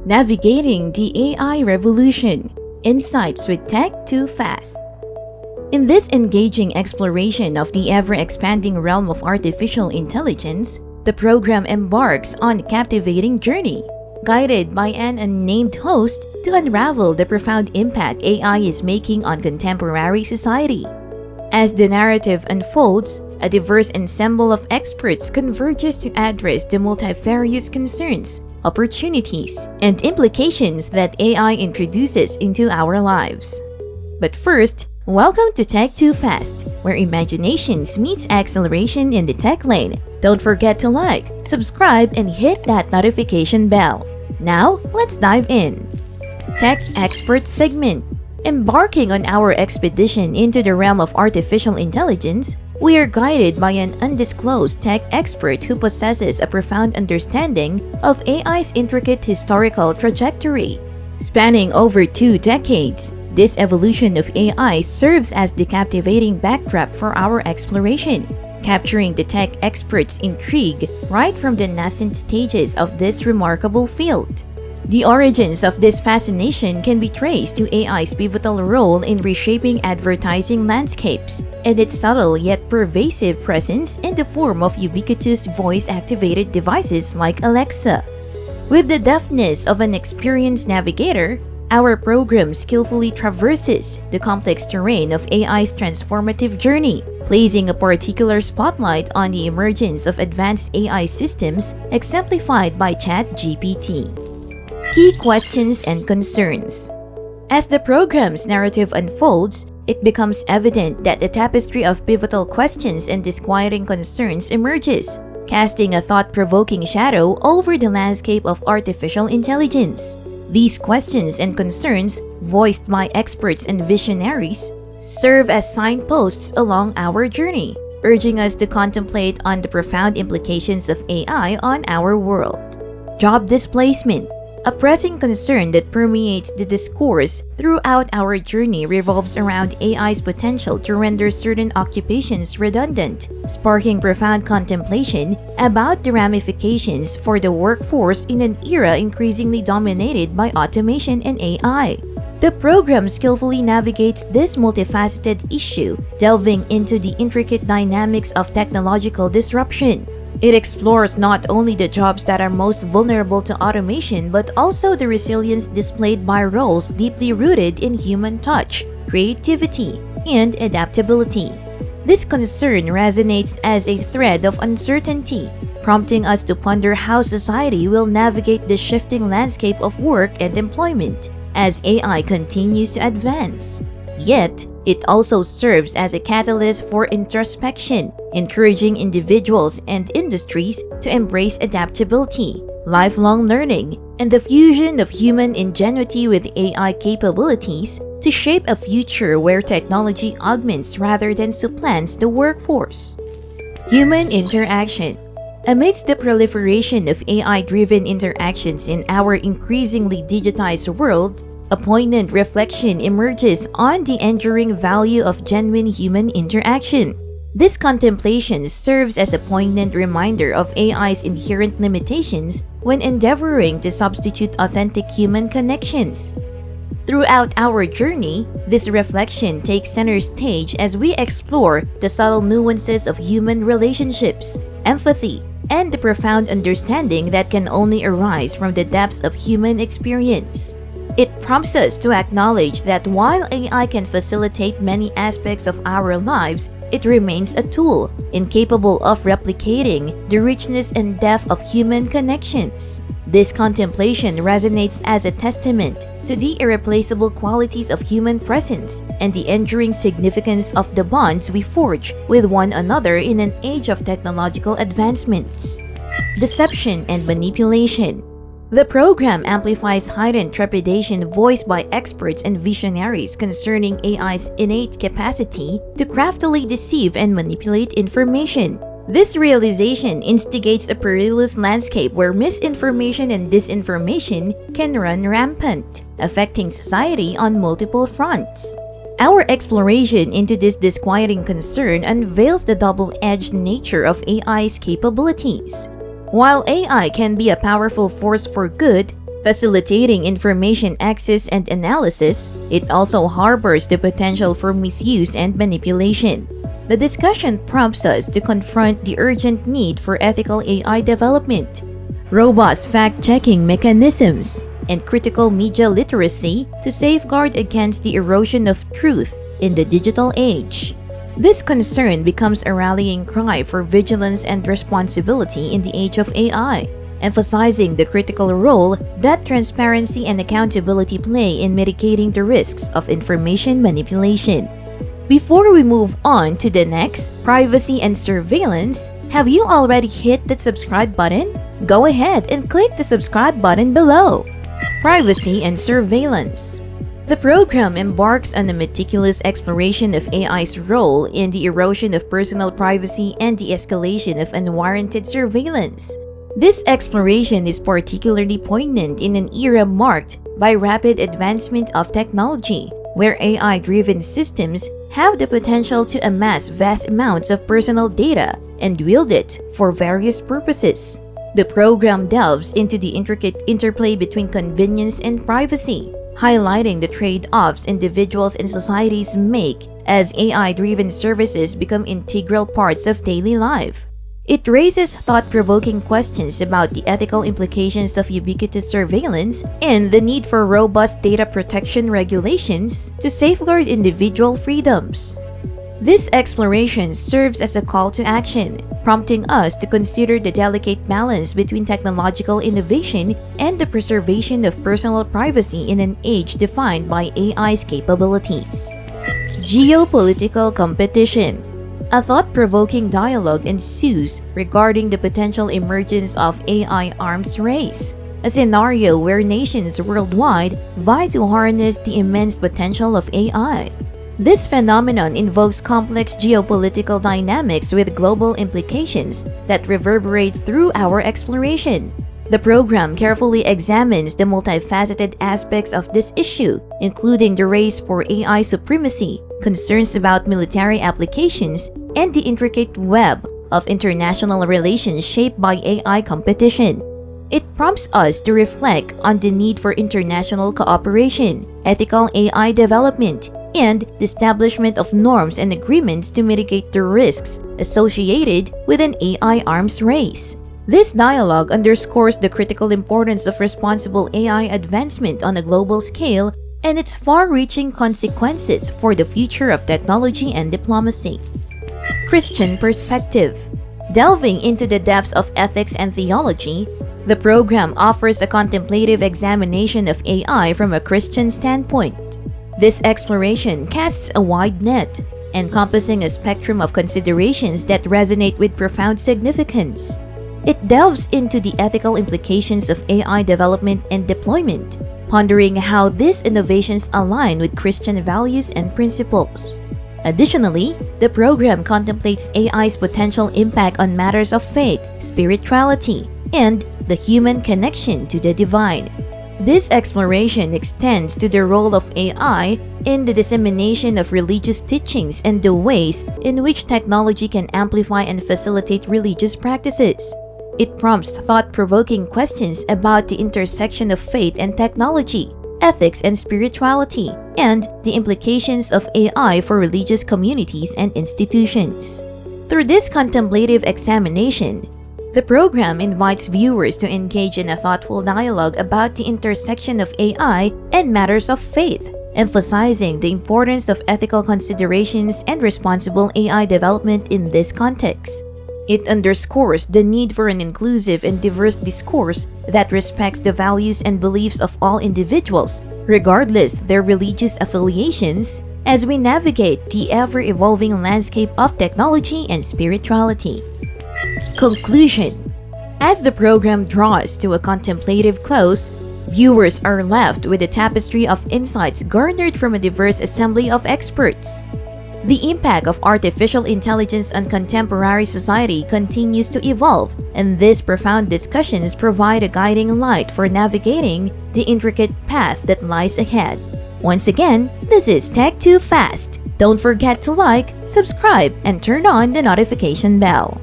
Navigating the AI Revolution, Insights with Tech Too Fast. In this engaging exploration of the ever-expanding realm of artificial intelligence, the program embarks on a captivating journey, guided by an unnamed host to unravel the profound impact AI is making on contemporary society. As the narrative unfolds, a diverse ensemble of experts converges to address the multifarious concerns, opportunities, and implications that AI introduces into our lives. But first, welcome to Tech Too Fast, where imaginations meets acceleration in the tech lane. Don't forget to like, subscribe, and hit that notification bell. Now, let's dive in. Tech Expert Segment. Embarking on our expedition into the realm of artificial intelligence, we are guided by an undisclosed tech expert who possesses a profound understanding of AI's intricate historical trajectory. Spanning over 2 decades, this evolution of AI serves as the captivating backdrop for our exploration, capturing the tech expert's intrigue right from the nascent stages of this remarkable field. The origins of this fascination can be traced to AI's pivotal role in reshaping advertising landscapes and its subtle yet pervasive presence in the form of ubiquitous voice-activated devices like Alexa. With the deftness of an experienced navigator, our program skillfully traverses the complex terrain of AI's transformative journey, placing a particular spotlight on the emergence of advanced AI systems exemplified by ChatGPT. Key questions and concerns. As the program's narrative unfolds, it becomes evident that the tapestry of pivotal questions and disquieting concerns emerges, casting a thought-provoking shadow over the landscape of artificial intelligence. These questions and concerns, voiced by experts and visionaries, serve as signposts along our journey, urging us to contemplate on the profound implications of AI on our world. Job displacement. A pressing concern that permeates the discourse throughout our journey revolves around AI's potential to render certain occupations redundant, sparking profound contemplation about the ramifications for the workforce in an era increasingly dominated by automation and AI. The program skillfully navigates this multifaceted issue, delving into the intricate dynamics of technological disruption. It explores not only the jobs that are most vulnerable to automation, but also the resilience displayed by roles deeply rooted in human touch, creativity, and adaptability. This concern resonates as a thread of uncertainty, prompting us to ponder how society will navigate the shifting landscape of work and employment as AI continues to advance. Yet, it also serves as a catalyst for introspection, encouraging individuals and industries to embrace adaptability, lifelong learning, and the fusion of human ingenuity with AI capabilities to shape a future where technology augments rather than supplants the workforce. Human interaction. Amidst the proliferation of AI-driven interactions in our increasingly digitized world, a poignant reflection emerges on the enduring value of genuine human interaction. This contemplation serves as a poignant reminder of AI's inherent limitations when endeavoring to substitute authentic human connections. Throughout our journey, this reflection takes center stage as we explore the subtle nuances of human relationships, empathy, and the profound understanding that can only arise from the depths of human experience. It prompts us to acknowledge that while AI can facilitate many aspects of our lives, it remains a tool, incapable of replicating the richness and depth of human connections. This contemplation resonates as a testament to the irreplaceable qualities of human presence and the enduring significance of the bonds we forge with one another in an age of technological advancements. Deception and manipulation. The program amplifies heightened trepidation voiced by experts and visionaries concerning AI's innate capacity to craftily deceive and manipulate information. This realization instigates a perilous landscape where misinformation and disinformation can run rampant, affecting society on multiple fronts. Our exploration into this disquieting concern unveils the double-edged nature of AI's capabilities. While AI can be a powerful force for good, Facilitating information access and analysis, it also harbors the potential for misuse and manipulation. The discussion prompts us to confront the urgent need for ethical AI development, robust fact-checking mechanisms, and critical media literacy to safeguard against the erosion of truth in the digital age. This concern becomes a rallying cry for vigilance and responsibility in the age of AI, emphasizing the critical role that transparency and accountability play in mitigating the risks of information manipulation. Before we move on to the next, privacy and surveillance, have you already hit the subscribe button? Go ahead and click the subscribe button below. Privacy and surveillance. The program embarks on a meticulous exploration of AI's role in the erosion of personal privacy and the escalation of unwarranted surveillance. This exploration is particularly poignant in an era marked by rapid advancement of technology, where AI-driven systems have the potential to amass vast amounts of personal data and wield it for various purposes. The program delves into the intricate interplay between convenience and privacy, highlighting the trade-offs individuals and societies make as AI-driven services become integral parts of daily life. It raises thought-provoking questions about the ethical implications of ubiquitous surveillance and the need for robust data protection regulations to safeguard individual freedoms. This exploration serves as a call to action, prompting us to consider the delicate balance between technological innovation and the preservation of personal privacy in an age defined by AI's capabilities. Geopolitical competition. A thought-provoking dialogue ensues regarding the potential emergence of AI arms race, a scenario where nations worldwide vie to harness the immense potential of AI. This phenomenon invokes complex geopolitical dynamics with global implications that reverberate through our exploration. The program carefully examines the multifaceted aspects of this issue, including the race for AI supremacy, concerns about military applications, and the intricate web of international relations shaped by AI competition. It prompts us to reflect on the need for international cooperation, ethical AI development, and the establishment of norms and agreements to mitigate the risks associated with an AI arms race. This dialogue underscores the critical importance of responsible AI advancement on a global scale and its far-reaching consequences for the future of technology and diplomacy. Christian perspective. Delving into the depths of ethics and theology, the program offers a contemplative examination of AI from a Christian standpoint. This exploration casts a wide net, encompassing a spectrum of considerations that resonate with profound significance. It delves into the ethical implications of AI development and deployment, pondering how these innovations align with Christian values and principles. Additionally, the program contemplates AI's potential impact on matters of faith, spirituality, and the human connection to the divine. This exploration extends to the role of AI in the dissemination of religious teachings and the ways in which technology can amplify and facilitate religious practices. It prompts thought-provoking questions about the intersection of faith and technology, ethics and spirituality, and the implications of AI for religious communities and institutions. Through this contemplative examination, the program invites viewers to engage in a thoughtful dialogue about the intersection of AI and matters of faith, emphasizing the importance of ethical considerations and responsible AI development in this context. It underscores the need for an inclusive and diverse discourse that respects the values and beliefs of all individuals, regardless their religious affiliations, as we navigate the ever-evolving landscape of technology and spirituality. Conclusion. As the program draws to a contemplative close, viewers are left with a tapestry of insights garnered from a diverse assembly of experts. The impact of artificial intelligence on contemporary society continues to evolve, and these profound discussions provide a guiding light for navigating the intricate path that lies ahead. Once again, this is Tech Too Fast. Don't forget to like, subscribe, and turn on the notification bell.